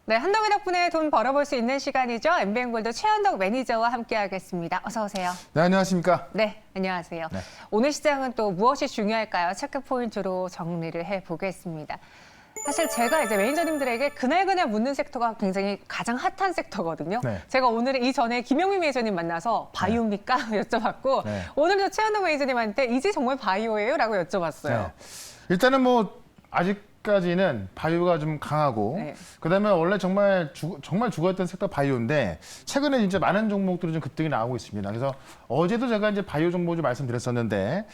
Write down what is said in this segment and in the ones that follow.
네, 한덕이 덕분에 돈 벌어볼 수 있는 시간이죠. MBN골드 최현덕 매니저와 함께하겠습니다. 어서 오세요. 네, 안녕하십니까? 네, 안녕하세요. 네. 오늘 시장은 또 무엇이 중요할까요? 체크 포인트로 정리를 해보겠습니다. 사실 제가 이제 매니저님들에게 그날그날 묻는 섹터가 굉장히 가장 핫한 섹터거든요. 네. 제가 오늘 이전에 김영미 매니저님 만나서 바이오입니까? 여쭤봤고 네. 오늘도 최현덕 매니저님한테 이제 정말 바이오예요? 라고 여쭤봤어요. 네. 일단은 뭐 아직까지는 바이오가 좀 강하고 네. 그다음에 원래 정말 죽어있던 섹터 바이오인데 최근에 진짜 많은 종목들이 좀 급등이 나오고 있습니다. 그래서 어제도 제가 이제 바이오 종목 좀 말씀드렸었는데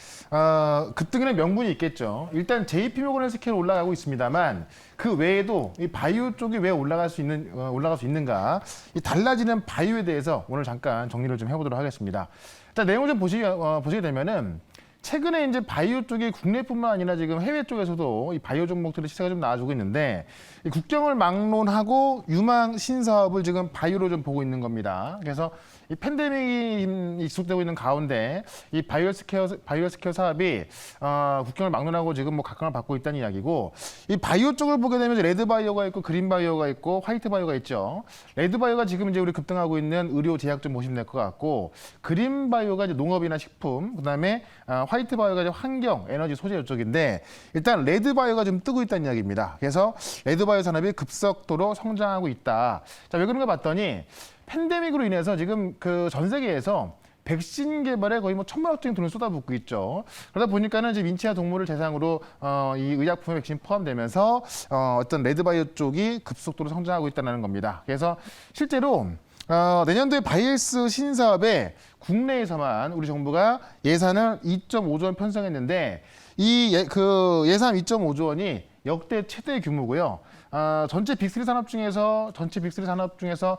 급등에는 명분이 있겠죠. 일단 JP모건 헬스케어 올라가고 있습니다만 그 외에도 이 바이오 쪽이 왜 올라갈 수 있는가 이 달라지는 바이오에 대해서 오늘 잠깐 정리를 좀 해보도록 하겠습니다. 일단 내용을 좀 보시게 되면은. 최근에 이제 바이오 쪽이 국내뿐만 아니라 지금 해외 쪽에서도 이 바이오 종목들의 시세가 좀 나아지고 있는데 이 국경을 막론하고 유망 신사업을 지금 바이오로 좀 보고 있는 겁니다. 그래서 이 팬데믹이 지속되고 있는 가운데 이 바이오스케어 사업이 국경을 막론하고 지금 뭐 각광을 받고 있다는 이야기고 이 바이오 쪽을 보게 되면 레드 바이오가 있고 그린 바이오가 있고 화이트 바이오가 있죠. 레드 바이오가 지금 이제 우리 급등하고 있는 의료 제약 좀 보시면 될 것 같고 그린 바이오가 이제 농업이나 식품 그다음에 화이트 바이오가 이제 환경, 에너지, 소재 이쪽인데 일단 레드 바이오가 좀 뜨고 있다는 이야기입니다. 그래서 레드 바이오 산업이 급속도로 성장하고 있다. 자, 왜 그런가 봤더니 팬데믹으로 인해서 지금 그 전 세계에서 백신 개발에 거의 뭐 1,000만 억짜리 돈을 쏟아붓고 있죠. 그러다 보니까는 지금 인체와 동물을 대상으로 이 의약품 백신 포함되면서 어떤 레드 바이오 쪽이 급속도로 성장하고 있다는 겁니다. 그래서 실제로 내년도에 바이엘스 신사업에 국내에서만 우리 정부가 예산을 2.5조 원 편성했는데 이 예산 2.5조 원이 역대 최대 규모고요. 전체 빅3 산업 중에서 6조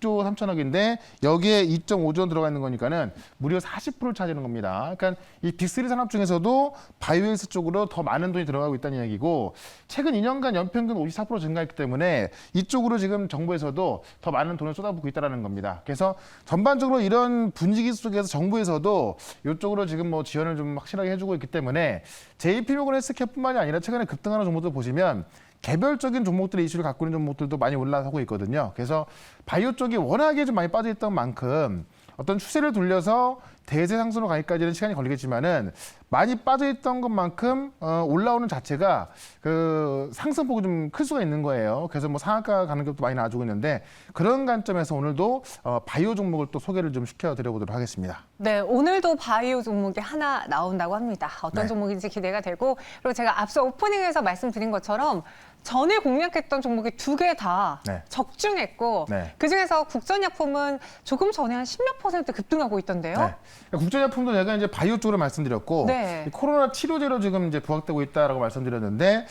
3천억인데 여기에 2.5조 원 들어가 있는 거니까는 무려 40%를 차지하는 겁니다. 그러니까 이 빅3 산업 중에서도 바이오헬스 쪽으로 더 많은 돈이 들어가고 있다는 이야기고 최근 2년간 연평균 54% 증가했기 때문에 이쪽으로 지금 정부에서도 더 많은 돈을 쏟아붓고 있다는 겁니다. 그래서 전반적으로 이런 분위기 속에서 정부에서도 이쪽으로 지금 뭐 지원을 좀 확실하게 해주고 있기 때문에 JP모건 헬스케어뿐만이 아니라 최근에 급등하는 종목들 보시면 개별적인 종목들의 이슈를 갖고 있는 종목들도 많이 올라가고 있거든요. 그래서 바이오 쪽이 워낙에 좀 많이 빠져있던 만큼 어떤 추세를 돌려서 대세 상승으로 가기까지는 시간이 걸리겠지만은 많이 빠져있던 것만큼 올라오는 자체가 그 상승폭이 좀 클 수가 있는 거예요. 그래서 뭐 상한가 가는 것도 많이 나와주고 있는데 그런 관점에서 오늘도 바이오 종목을 또 소개를 좀 시켜드려보도록 하겠습니다. 네, 오늘도 바이오 종목이 하나 나온다고 합니다. 어떤 네. 종목인지 기대가 되고 그리고 제가 앞서 오프닝에서 말씀드린 것처럼 전에 공략했던 종목이 2개 다 네. 적중했고 네. 그중에서 국전약품은 조금 전에 한 10몇 % 급등하고 있던데요. 네. 국제제품도 내가 이제 바이오 쪽으로 말씀드렸고 네. 이 코로나 치료제로 지금 이제 부각되고 있다라고 말씀드렸는데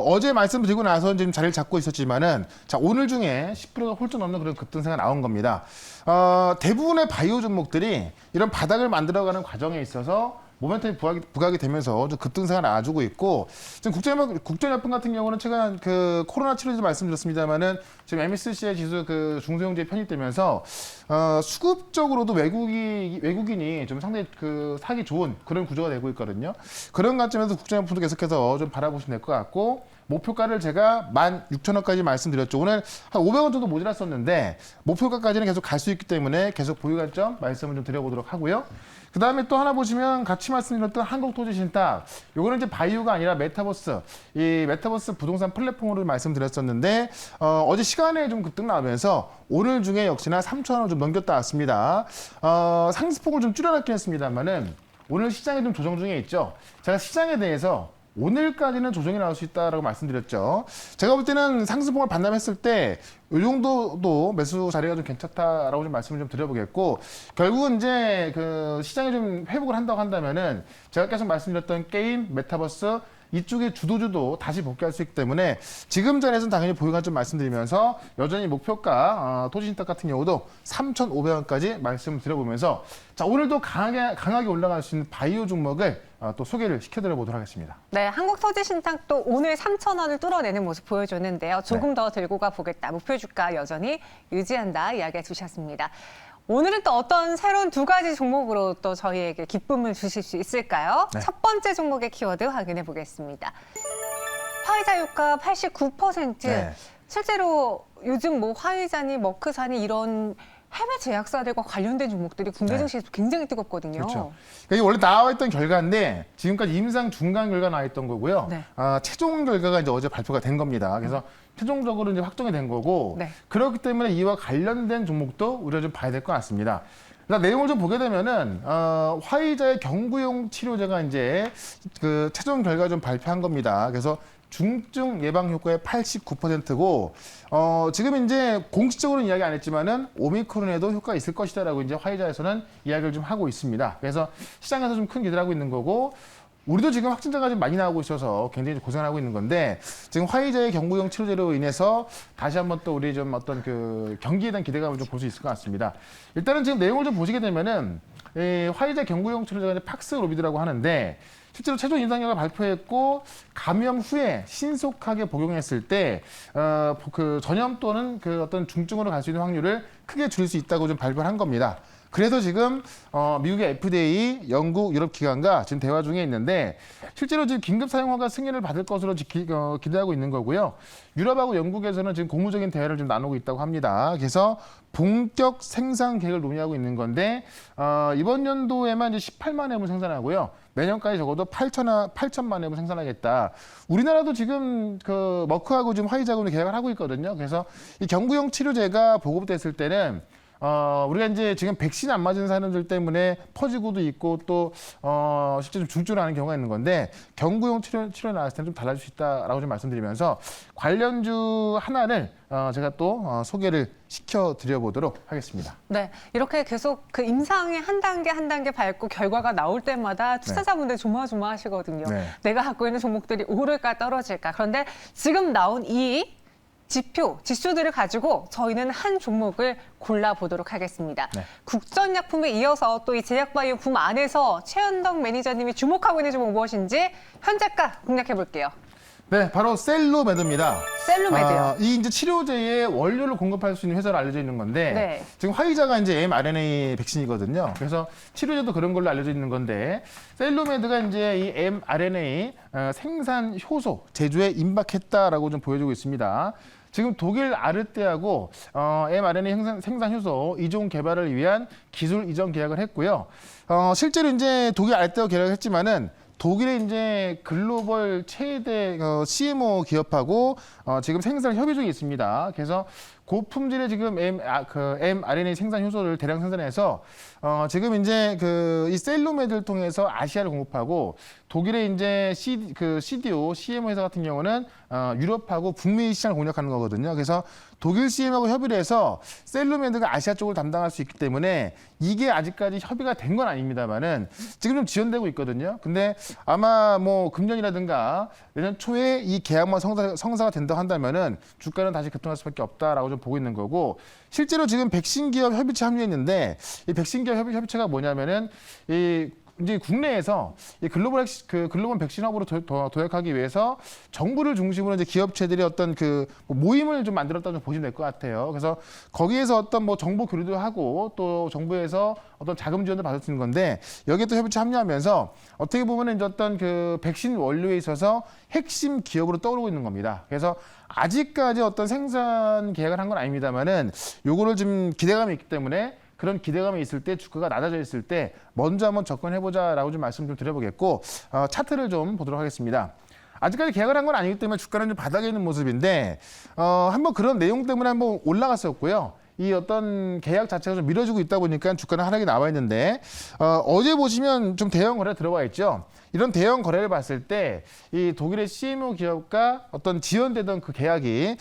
어제 말씀드리고 나서 지금 자리를 잡고 있었지만은 자 오늘 중에 10%가 훌쩍 넘는 그런 급등세가 나온 겁니다. 대부분의 바이오 종목들이 이런 바닥을 만들어가는 과정에 있어서 모멘텀이 부각이 되면서 좀 급등세가 나와주고 있고 지금 국전약품 같은 경우는 최근 그 코로나 치료제 말씀드렸습니다만은 지금 MSCI 지수 그 중소형제에 편입되면서 수급적으로도 외국인이 좀 상당히 그 사기 좋은 그런 구조가 되고 있거든요. 그런 관점에서 국전약품도 계속해서 좀 바라보시면 될 것 같고. 목표가를 제가 16,000원까지 말씀드렸죠. 오늘 한 500원 정도 모자랐었는데 목표가까지는 계속 갈 수 있기 때문에 계속 보유 관점 말씀을 좀 드려보도록 하고요. 그 다음에 또 하나 보시면 같이 말씀드렸던 한국토지신탁. 요거는 이제 바이오가 아니라 메타버스. 이 메타버스 부동산 플랫폼으로 말씀드렸었는데 어제 시간에 좀 급등 나오면서 오늘 중에 역시나 3,000원 좀 넘겼다 왔습니다. 상승폭을 좀 줄여놨긴 했습니다만은 오늘 시장이 좀 조정 중에 있죠. 제가 시장에 대해서 오늘까지는 조정이 나올 수 있다라고 말씀드렸죠. 제가 볼 때는 상승폭을 반납했을 때 이 정도도 매수 자리가 좀 괜찮다라고 좀 말씀을 좀 드려보겠고 결국은 이제 그 시장이 좀 회복을 한다고 한다면은 제가 계속 말씀드렸던 게임, 메타버스 이쪽에 주도주도 다시 복귀할 수 있기 때문에 지금 자리에서는 당연히 보유관 좀 말씀드리면서 여전히 목표가 토지신탁 같은 경우도 3,500원까지 말씀을 드려보면서 자 오늘도 강하게 올라갈 수 있는 바이오 종목을 또 소개를 시켜드려보도록 하겠습니다. 네, 한국토지신탁도 오늘 3,000원을 뚫어내는 모습 보여줬는데요. 조금 더 들고 가보겠다. 목표 주가 여전히 유지한다 이야기해 주셨습니다. 오늘은 또 어떤 새로운 2가지 종목으로 또 저희에게 기쁨을 주실 수 있을까요? 네. 첫 번째 종목의 키워드 확인해 보겠습니다. 화이자 유가 89%. 네. 실제로 요즘 뭐 화이자니 머크사니 이런 해외 제약사들과 관련된 종목들이 국내 네. 증시에서 굉장히 뜨겁거든요. 그렇죠. 이게 원래 나와 있던 결과인데 지금까지 임상 중간 결과 나와 있던 거고요. 네. 최종 결과가 이제 어제 발표가 된 겁니다. 그래서 최종적으로 이제 확정이 된 거고 네. 그렇기 때문에 이와 관련된 종목도 우리가 좀 봐야 될 것 같습니다. 일단 내용을 좀 보게 되면은 화이자의 경구용 치료제가 이제 그 최종 결과 좀 발표한 겁니다. 그래서 중증 예방 효과의 89%고 지금 이제 공식적으로는 이야기 안 했지만은 오미크론에도 효과가 있을 것이다라고 이제 화이자에서는 이야기를 좀 하고 있습니다. 그래서 시장에서 좀 큰 기대를 하고 있는 거고 우리도 지금 확진자가 좀 많이 나오고 있어서 굉장히 고생을 하고 있는 건데 지금 화이자의 경구용 치료제로 인해서 다시 한번 또 우리 좀 어떤 그 경기에 대한 기대감을 좀 볼 수 있을 것 같습니다. 일단은 지금 내용을 좀 보시게 되면은 화이자 경구용 치료제가 이제 팍스로비드라고 하는데 실제로 최종 임상결과 발표했고 감염 후에 신속하게 복용했을 때 그 전염 또는 그 어떤 중증으로 갈 수 있는 확률을 크게 줄일 수 있다고 좀 발표를 한 겁니다. 그래서 지금 미국의 FDA, 영국, 유럽 기관과 지금 대화 중에 있는데 실제로 지금 긴급 사용허가 승인을 받을 것으로 기대하고 있는 거고요. 유럽하고 영국에서는 지금 고무적인 대화를 좀 나누고 있다고 합니다. 그래서 본격 생산 계획을 논의하고 있는 건데 이번 연도에만 이제 18만 회분 생산하고요. 내년까지 적어도 8천만 회분 생산하겠다. 우리나라도 지금 그 머크하고 지금 화이자하고 계약을 하고 있거든요. 그래서 이 경구용 치료제가 보급됐을 때는 우리가 이제 지금 백신 안 맞은 사람들 때문에 퍼지고도 있고 또 실제 좀 중증을 하는 경우가 있는 건데 경구용 치료 나왔을 때는 좀 달라질 수 있다라고 좀 말씀드리면서 관련주 하나를 제가 또 소개를 시켜드려 보도록 하겠습니다. 네, 이렇게 계속 그 임상의 한 단계 밟고 결과가 나올 때마다 투자자분들 조마조마하시거든요. 네. 내가 갖고 있는 종목들이 오를까 떨어질까. 그런데 지금 나온 이 지수들을 가지고 저희는 한 종목을 골라보도록 하겠습니다. 네. 국전약품에 이어서 또 이 제약바이오 붐 안에서 최현덕 매니저님이 주목하고 있는 종목 무엇인지 현재가 공략해 볼게요. 네, 바로 셀로메드입니다. 셀로메드요. 이 이제 치료제의 원료를 공급할 수 있는 회사로 알려져 있는 건데 네. 지금 화이자가 이제 mRNA 백신이거든요. 그래서 치료제도 그런 걸로 알려져 있는 건데 셀로메드가 이제 이 mRNA 생산 효소 제조에 임박했다라고 좀 보여주고 있습니다. 지금 독일 아르테하고 mRNA 생산 효소 이종 개발을 위한 기술 이전 계약을 했고요. 실제로 이제 독일 아르테하고 계약을 했지만은 독일의 이제 글로벌 최대 CMO 기업하고 지금 생산 협의 중에 있습니다. 그래서 고품질의 지금 mRNA 생산 효소를 대량 생산해서 지금 이제 이 셀로메드를 통해서 아시아를 공급하고 독일의 이제 CDO, CMO 회사 같은 경우는 유럽하고 북미 시장을 공략하는 거거든요. 그래서 독일 CM하고 협의를 해서 셀로메드가 아시아 쪽을 담당할 수 있기 때문에 이게 아직까지 협의가 된 건 아닙니다만은 지금 좀 지연되고 있거든요. 근데 아마 뭐 금년이라든가 내년 초에 이 계약만 성사가 된다고 한다면은 주가는 다시 급등할 수밖에 없다라고 좀 보고 있는 거고 실제로 지금 백신 기업 협의체 합류했는데 이 백신 기업 협의체가 뭐냐면은 이제 국내에서 이 글로벌 백신 허브로 도약하기 위해서 정부를 중심으로 이제 기업체들이 어떤 그 모임을 좀 만들었다고 보시면 될 것 같아요. 그래서 거기에서 어떤 뭐 정보 교류도 하고 또 정부에서 어떤 자금 지원도 받을 수 있는 건데 여기에 또 협의체 합류하면서 어떻게 보면은 이제 어떤 그 백신 원료에 있어서 핵심 기업으로 떠오르고 있는 겁니다. 그래서 아직까지 어떤 생산 계약을 한 건 아닙니다만은 요거를 좀 기대감이 있기 때문에 그런 기대감이 있을 때 주가가 낮아져 있을 때 먼저 한번 접근해보자라고 좀 말씀 좀 드려보겠고 차트를 좀 보도록 하겠습니다. 아직까지 계약을 한 건 아니기 때문에 주가는 좀 바닥에 있는 모습인데 한번 그런 내용 때문에 한번 올라갔었고요. 이 어떤 계약 자체가 좀 미뤄지고 있다 보니까 주가는 하락이 나와 있는데 어제 보시면 좀 대형 거래 들어와 있죠. 이런 대형 거래를 봤을 때 이 독일의 CMO 기업과 어떤 지연되던 그 계약이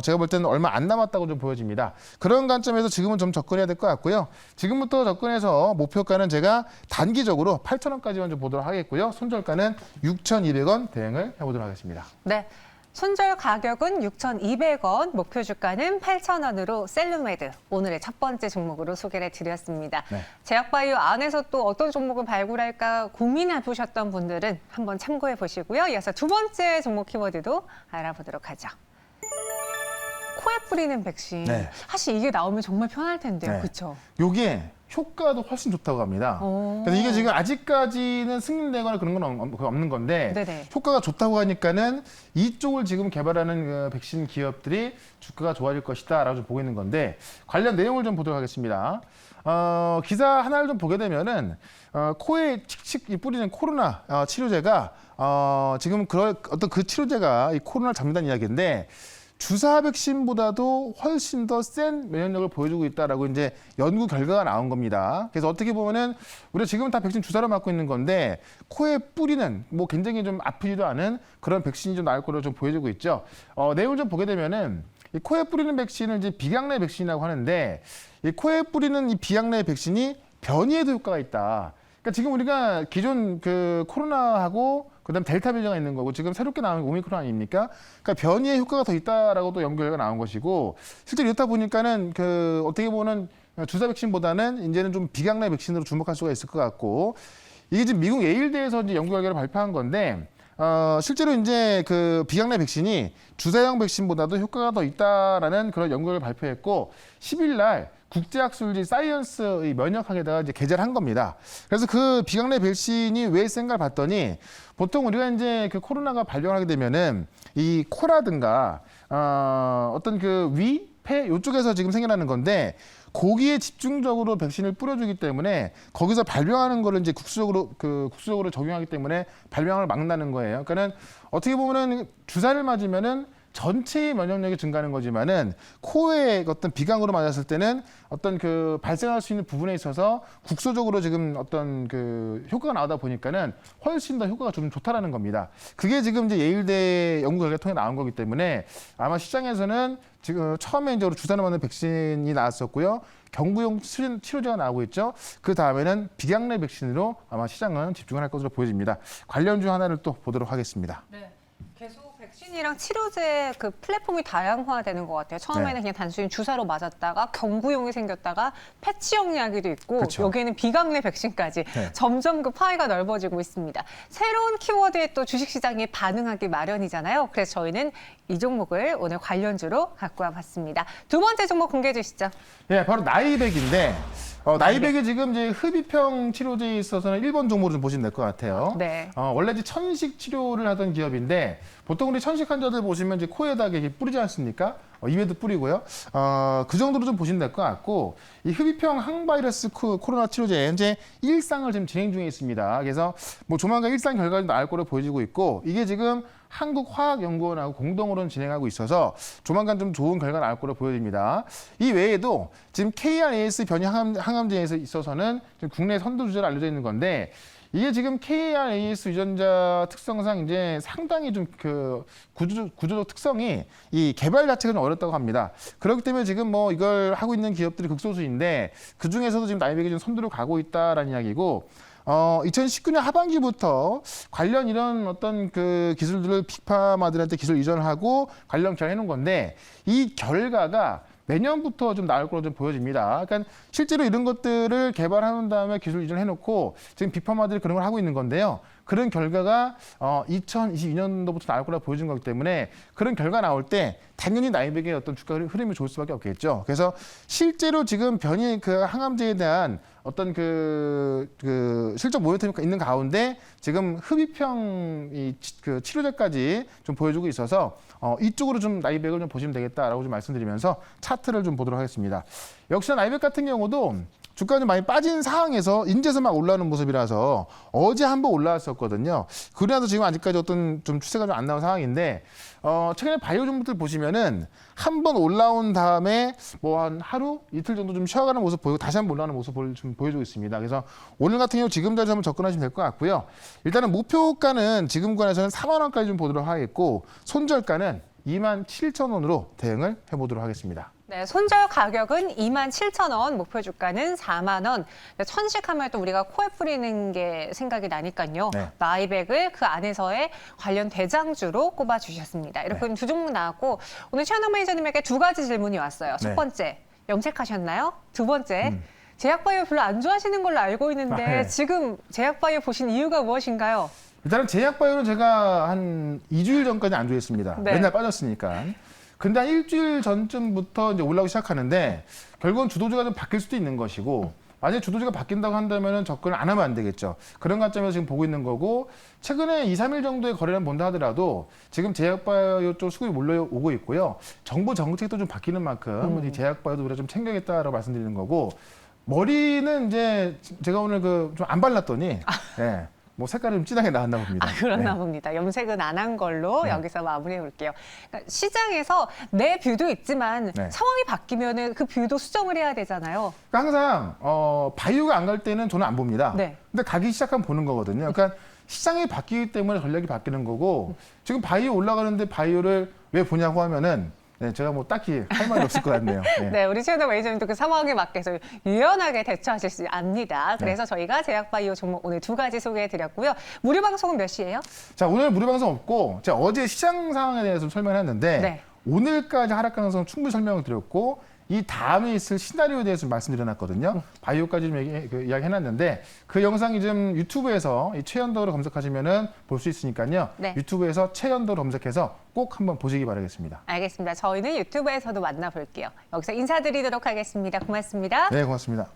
제가 볼 때는 얼마 안 남았다고 좀 보여집니다. 그런 관점에서 지금은 좀 접근해야 될 것 같고요. 지금부터 접근해서 목표가는 제가 단기적으로 8,000원까지만 좀 보도록 하겠고요. 손절가는 6,200원 대응을 해보도록 하겠습니다. 네. 손절 가격은 6,200원, 목표 주가는 8,000원으로 셀루메드 오늘의 첫 번째 종목으로 소개를 드렸습니다. 네. 제약바이오 안에서 또 어떤 종목을 발굴할까 고민해 보셨던 분들은 한번 참고해 보시고요. 이어서 두 번째 종목 키워드도 알아보도록 하죠. 코에 뿌리는 백신. 네. 사실 이게 나오면 정말 편할 텐데요. 네. 그렇죠? 요게 효과도 훨씬 좋다고 합니다. 오. 그래서 이게 지금 아직까지는 승인되거나 그런 건 없는 건데 네네. 효과가 좋다고 하니까는 이쪽을 지금 개발하는 그 백신 기업들이 주가가 좋아질 것이다라고 좀 보고 있는 건데 관련 내용을 좀 보도록 하겠습니다. 기사 하나를 좀 보게 되면은 코에 칙칙 뿌리는 코로나 치료제가 지금 어떤 그 치료제가 이 코로나를 잡는다는 이야기인데 주사 백신보다도 훨씬 더 센 면역력을 보여주고 있다라고 이제 연구 결과가 나온 겁니다. 그래서 어떻게 보면은 우리가 지금은 다 백신 주사로 맞고 있는 건데 코에 뿌리는 뭐 굉장히 좀 아프지도 않은 그런 백신이 좀 나올 거로 좀 보여지고 있죠. 내용을 좀 보게 되면은 이 코에 뿌리는 백신을 이제 비강내 백신이라고 하는데 이 코에 뿌리는 이 비강내 백신이 변이에도 효과가 있다. 그러니까 지금 우리가 기존 그 코로나하고 그다음 델타 변이가 있는 거고 지금 새롭게 나온 오미크론 아닙니까? 그러니까 변이의 효과가 더 있다라고 또 연구 결과가 나온 것이고 실제로 이렇다 보니까는 그 어떻게 보면 주사 백신보다는 이제는 좀 비강내 백신으로 주목할 수가 있을 것 같고 이게 지금 미국 예일대에서 이제 연구 결과를 발표한 건데 실제로 이제 그 비강내 백신이 주사형 백신보다도 효과가 더 있다라는 그런 연구를 발표했고 10일 날 국제학술지 사이언스의 면역학에다가 이제 게재를 한 겁니다. 그래서 그 비강내 백신이 왜 센가를 봤더니 보통 우리가 이제 그 코로나가 발병하게 되면은 이 코라든가 어떤 그 위, 폐 이쪽에서 지금 생겨나는 건데 거기에 집중적으로 백신을 뿌려주기 때문에 거기서 발병하는 거를 이제 국수적으로 적용하기 때문에 발병을 막는다는 거예요. 그러니까는 어떻게 보면은 주사를 맞으면은 전체의 면역력이 증가하는 거지만은 코에 어떤 비강으로 맞았을 때는 어떤 그 발생할 수 있는 부분에 있어서 국소적으로 지금 어떤 그 효과가 나오다 보니까는 훨씬 더 효과가 좀 좋다라는 겁니다. 그게 지금 이제 예일대 연구 결과 통해 나온 거기 때문에 아마 시장에서는 지금 처음에 이제 주사로 맞는 백신이 나왔었고요. 경구용 치료제가 나오고 있죠. 그 다음에는 비강내 백신으로 아마 시장은 집중을 할 것으로 보여집니다. 관련 중 하나를 또 보도록 하겠습니다. 네. 계속 백신이랑 치료제 그 플랫폼이 다양화되는 것 같아요. 처음에는 네. 그냥 단순히 주사로 맞았다가 경구용이 생겼다가 패치형 약이도 있고 그렇죠. 여기에는 비강내 백신까지 네. 점점 그 파이가 넓어지고 있습니다. 새로운 키워드에 또 주식시장이 반응하기 마련이잖아요. 그래서 저희는 이 종목을 오늘 관련주로 갖고 와봤습니다. 두 번째 종목 공개해 주시죠. 예, 바로 나이백인데 나이백이 지금 이제 흡입형 치료제에 있어서는 1번 종목으로 좀 보시면 될 것 같아요. 네. 원래 이제 천식 치료를 하던 기업인데 보통 우리 천식 환자들 보시면 이제 코에다 이렇게 뿌리지 않습니까? 입에도 뿌리고요. 그 정도로 좀 보시면 될 것 같고 이 흡입형 항바이러스 코로나 치료제 현재 1상을 지금 진행 중에 있습니다. 그래서 뭐 조만간 1상 결과가 나올 거로 보여지고 있고 이게 지금 한국화학연구원하고 공동으로 진행하고 있어서 조만간 좀 좋은 결과가 나올 거로 보여집니다. 이 외에도 지금 KRAS 변이 항암제에 있어서는 지금 국내 선두주자로 알려져 있는 건데 이게 지금 KRAS 유전자 특성상 이제 상당히 좀 그 구조적 특성이 이 개발 자체가 좀 어렵다고 합니다. 그렇기 때문에 지금 뭐 이걸 하고 있는 기업들이 극소수인데 그 중에서도 지금 나이백이 좀 선두로 가고 있다라는 이야기고 2019년 하반기부터 관련 이런 어떤 그 기술들을 빅파마들한테 기술 이전을 하고 관련 개발해 놓은 건데 이 결과가 내년부터 좀 나올 거로 좀 보여집니다. 그러니까 실제로 이런 것들을 개발한 다음에 기술 이전을 해놓고 지금 빅파마들이 그런 걸 하고 있는 건데요. 그런 결과가 2022년도부터 나올 거라 보여지는 거기 때문에 그런 결과 나올 때 당연히 나이백의 어떤 주가 흐름이 좋을 수밖에 없겠죠. 그래서 실제로 지금 변이 그 항암제에 대한 어떤 그 실적 모니터링이 있는 가운데 지금 흡입형 그 치료제까지 좀 보여주고 있어서 이쪽으로 좀 나이백을 좀 보시면 되겠다라고 좀 말씀드리면서 차트를 좀 보도록 하겠습니다. 역시나 나이백 같은 경우도 주가가 좀 많이 빠진 상황에서 인제서 막 올라오는 모습이라서 어제 한번 올라왔었거든요. 그래도 지금 아직까지 어떤 좀 추세가 좀 안 나온 상황인데 최근에 바이오 종목들 보시면은 한번 올라온 다음에 뭐 한 하루 이틀 정도 좀 쉬어가는 모습 보이고 다시 한번 올라오는 모습을 좀 보여주고 있습니다. 그래서 오늘 같은 경우 지금 자리 한번 접근하시면 될 것 같고요. 일단은 목표가는 지금 구간에서는 4만 원까지 좀 보도록 하겠고 손절가는 27,000원으로 대응을 해보도록 하겠습니다. 네, 손절 가격은 27,000원, 목표 주가는 4만 원. 천식하면 또 우리가 코에 뿌리는 게 생각이 나니까요. 네. 나이백을 그 안에서의 관련 대장주로 꼽아주셨습니다. 이렇게 두 종목 나왔고 오늘 최현영 매니저님에게 두 가지 질문이 왔어요. 첫 네. 번째, 염색하셨나요? 두 번째, 제약바이오 별로 안 좋아하시는 걸로 알고 있는데 네. 지금 제약바이오 보신 이유가 무엇인가요? 일단은 제약바이오는 제가 한 2주일 전까지 안 좋아했습니다. 네. 맨날 빠졌으니까. 근데 한 일주일 전쯤부터 이제 올라오기 시작하는데 결국은 주도주가 좀 바뀔 수도 있는 것이고 만약에 주도주가 바뀐다고 한다면 접근을 안 하면 안 되겠죠. 그런 관점에서 지금 보고 있는 거고 최근에 2, 3일 정도의 거래를 본다 하더라도 지금 제약바이오 쪽 수급이 몰려오고 있고요. 정부 정책도 좀 바뀌는 만큼 이 제약바이오도 우리가 좀 챙겨야겠다라고 말씀드리는 거고 머리는 이제 제가 오늘 그 좀 안 발랐더니 네, 뭐 색깔이 좀 진하게 나왔나 봅니다. 그렇나 네. 봅니다. 염색은 안 한 걸로 네. 여기서 마무리해 볼게요. 그러니까 시장에서 내 뷰도 있지만 네. 상황이 바뀌면은 그 뷰도 수정을 해야 되잖아요. 그러니까 항상 바이오가 안 갈 때는 저는 안 봅니다. 네. 근데 가기 시작하면 보는 거거든요. 그러니까 시장이 바뀌기 때문에 전략이 바뀌는 거고 지금 바이오 올라가는데 바이오를 왜 보냐고 하면은 네, 제가 뭐 딱히 할 말이 없을 것 같네요. 네. 네, 우리 최현우 매니저님도 그 상황에 맞게서 유연하게 대처하실 수 압니다. 그래서 저희가 제약바이오 종목 오늘 2가지 소개해 드렸고요. 무료 방송은 몇 시예요? 자, 오늘 무료 방송 없고 제가 어제 시장 상황에 대해서 좀 설명했는데 네. 오늘까지 하락 가능성 충분히 설명을 드렸고 이 다음에 있을 시나리오에 대해서 말씀드려놨거든요. 바이오까지 좀 이야기해놨는데 그 영상이 좀 유튜브에서 이 최연도로 검색하시면은 볼 수 있으니까요. 네. 유튜브에서 최연도로 검색해서 꼭 한번 보시기 바라겠습니다. 알겠습니다. 저희는 유튜브에서도 만나볼게요. 여기서 인사드리도록 하겠습니다. 고맙습니다. 네, 고맙습니다.